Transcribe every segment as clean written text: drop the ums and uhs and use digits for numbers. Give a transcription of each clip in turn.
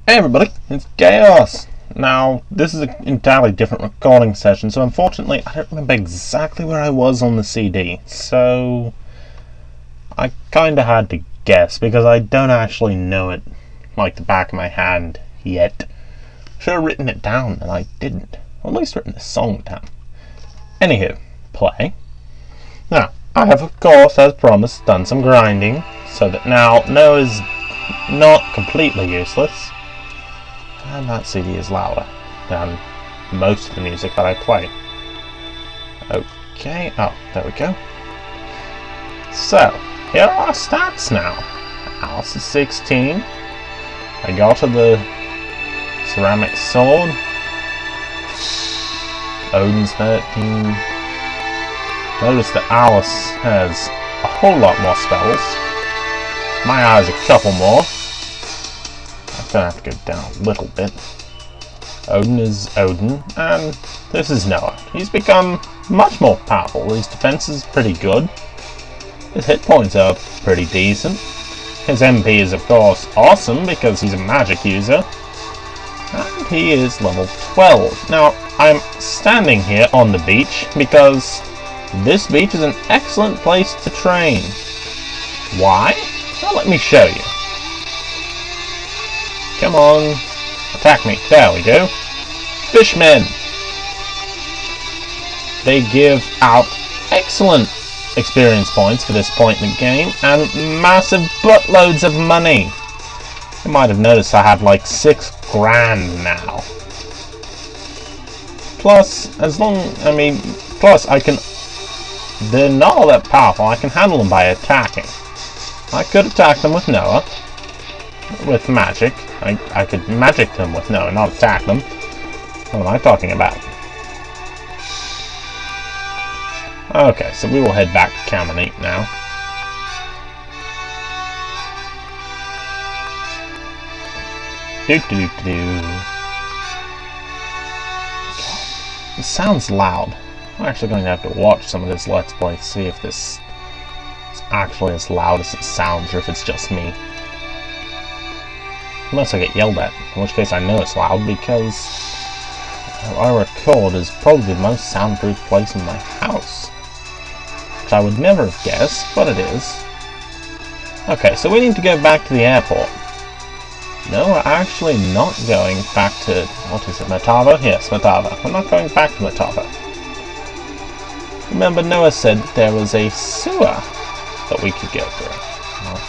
Hey everybody, it's Chaos! Now, this is an entirely different recording session, so unfortunately I don't remember exactly where I was on the CD, so I kinda had to guess, because I don't actually know it like the back of my hand yet. Should have written it down, and I didn't. Or at least written the song down. Anywho, play. Now, I have of course, as promised, done some grinding, so that now Noah's not completely useless. And that CD is louder than most of the music that I play. Okay, oh, there we go. So, here are our stats now. Alice is 16. I got her the ceramic sword. Odin's 13. Notice that Alice has a whole lot more spells. My has a couple more. I'm gonna have to go down a little bit. Odin is Odin, and this is Noah. He's become much more powerful. His defense is pretty good. His hit points are pretty decent. His MP is of course awesome because he's a magic user. And he is level 12. Now, I'm standing here on the beach because this beach is an excellent place to train. Why? Well, let me show you. Come on, attack me. There we go. Fishmen! They give out excellent experience points for this point in the game, and massive buttloads of money. You might have noticed I have like 6 grand now. Plus, plus I can... They're not all that powerful. I can handle them by attacking. I could attack them with Noah. With magic. I could magic them with Noah, not attack them. What am I talking about? Okay, so we will head back to Caminate now. It sounds loud. I'm actually going to have to watch some of this Let's Play to see if this is actually as loud as it sounds, or if it's just me. Unless I get yelled at, in which case I know it's loud, because our record is probably the most soundproof place in my house. Which I would never have guessed, but it is. Okay, so we need to go back to the airport. No, we're actually not going back to, what is it, Matava? Yes, Matava. We're not going back to Matava. Remember, Noah said that there was a sewer that we could go through. Well,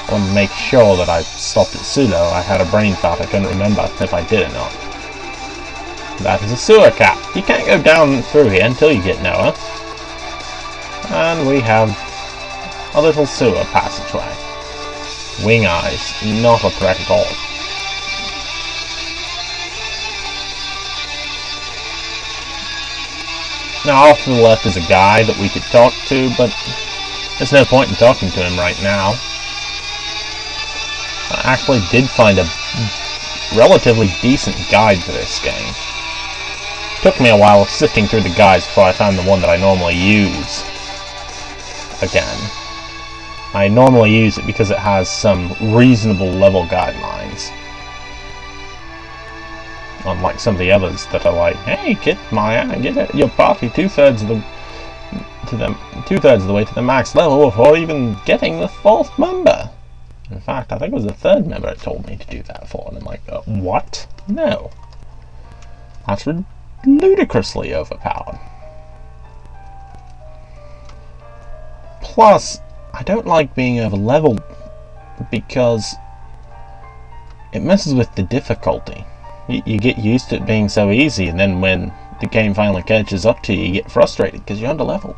I want to make sure that I stopped at Sulo. I had a brain fart. I couldn't remember if I did or not. That is a sewer cap. You can't go down through here until you get Noah. And we have a little sewer passageway. Wing eyes. Not a threat at all. Now off to the left is a guy that we could talk to, but there's no point in talking to him right now. I actually did find a relatively decent guide for this game. Took me a while sifting through the guides before I found the one that I normally use. Again. I normally use it because it has some reasonable level guidelines. Unlike some of the others that are like, hey, get your party two-thirds of the way to the max level before even getting the 4th member. In fact, I think it was the 3rd member it told me to do that for, and I'm like, what? No. That's ludicrously overpowered. Plus, I don't like being over-leveled because it messes with the difficulty. You get used to it being so easy, and then when the game finally catches up to you, you get frustrated because you're under-leveled.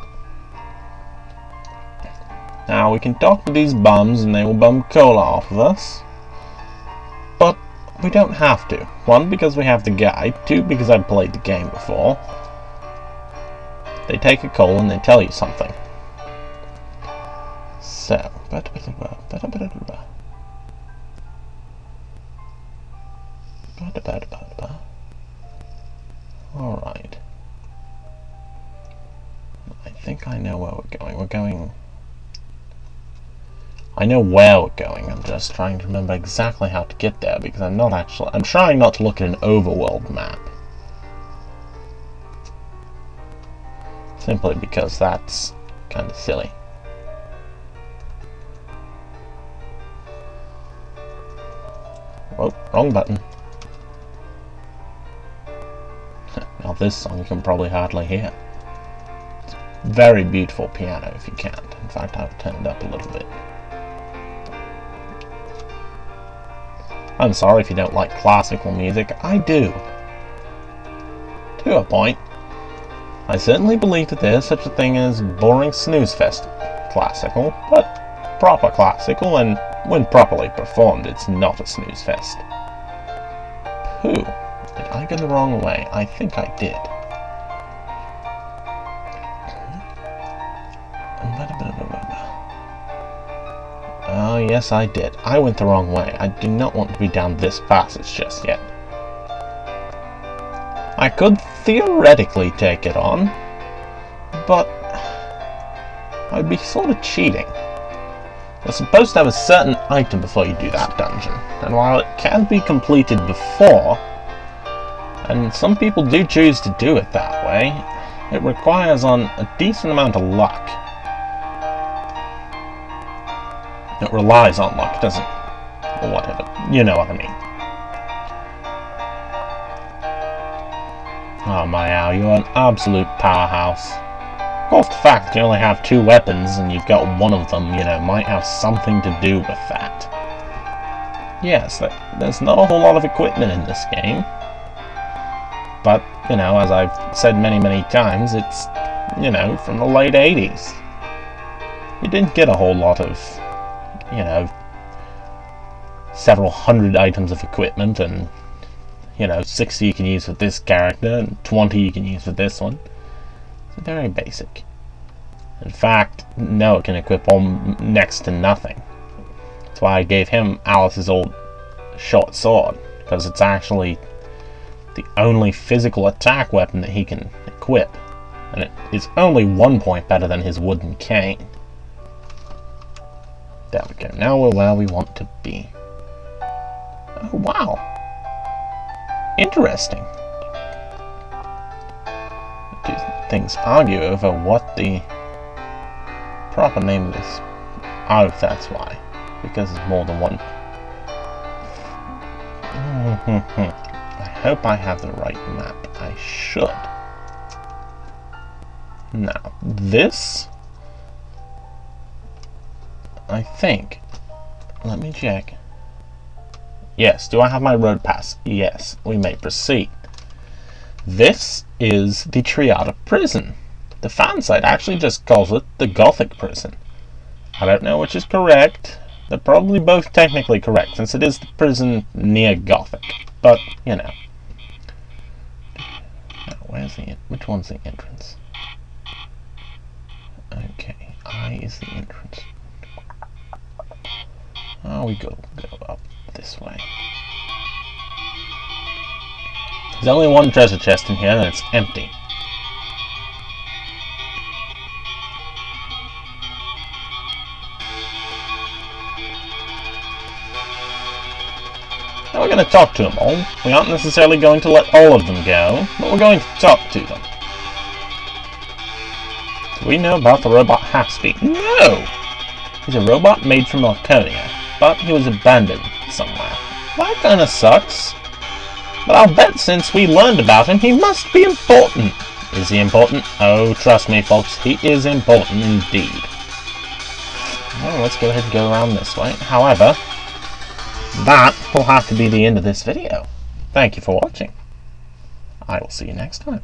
Now, we can talk to these bums, and they will bum cola off of us. But we don't have to. 1, because we have the guide. 2, because I've played the game before. They take a cola and they tell you something. So, alright. I think I know where we're going. We're going I know where we're going, I'm just trying to remember exactly how to get there, because I'm trying not to look at an overworld map. Simply because that's kind of silly. Oh, wrong button. Now this song you can probably hardly hear. It's a very beautiful piano if you can't. In fact, I'll turn it up a little bit. I'm sorry if you don't like classical music. I do. To a point. I certainly believe that there's such a thing as boring snooze fest classical, but proper classical, and when properly performed, it's not a snooze fest. Pooh. Did I go the wrong way? I think I did. Oh, yes, I did. I went the wrong way. I do not want to be down this passage just yet. I could theoretically take it on, but I'd be sort of cheating. You're supposed to have a certain item before you do that dungeon, and while it can be completed before, and some people do choose to do it that way, it requires on a decent amount of luck. It relies on luck, doesn't it? Or whatever. You know what I mean. Oh my owl, you're an absolute powerhouse. Of course, the fact that you only have 2 weapons and you've got one of them, you know, might have something to do with that. Yes, there's not a whole lot of equipment in this game. But, you know, as I've said many, many times, it's, you know, from the late 80s. You didn't get a whole lot of, you know, several hundred items of equipment and, you know, 60 you can use with this character and 20 you can use with this one. It's very basic. In fact, no, it can equip next to nothing. That's why I gave him Alice's old short sword, because it's actually the only physical attack weapon that he can equip, and it is only 1 point better than his wooden cane. There we go, now we're where we want to be. Oh wow, interesting. Do things argue over what the proper name of this... Oh, that's why, because there's more than one. I hope I have the right map. I should. Now, this... I think... Let me check. Yes, do I have my road pass? Yes, we may proceed. This is the Triada prison. The fan site actually just calls it the Gothic prison. I don't know which is correct. They're probably both technically correct, since it is the prison near Gothic. But, you know. Now, which one's the entrance? Okay, I is the entrance. Oh, we go up this way. There's only one treasure chest in here, and it's empty. Now we're going to talk to them all. We aren't necessarily going to let all of them go, but we're going to talk to them. Do we know about the robot Half-Speed? No! He's a robot made from Laconia, but he was abandoned somewhere. That kinda sucks. But I'll bet since we learned about him, he must be important. Is he important? Oh, trust me, folks, he is important indeed. Well, let's go ahead and go around this way. However, that will have to be the end of this video. Thank you for watching. I will see you next time.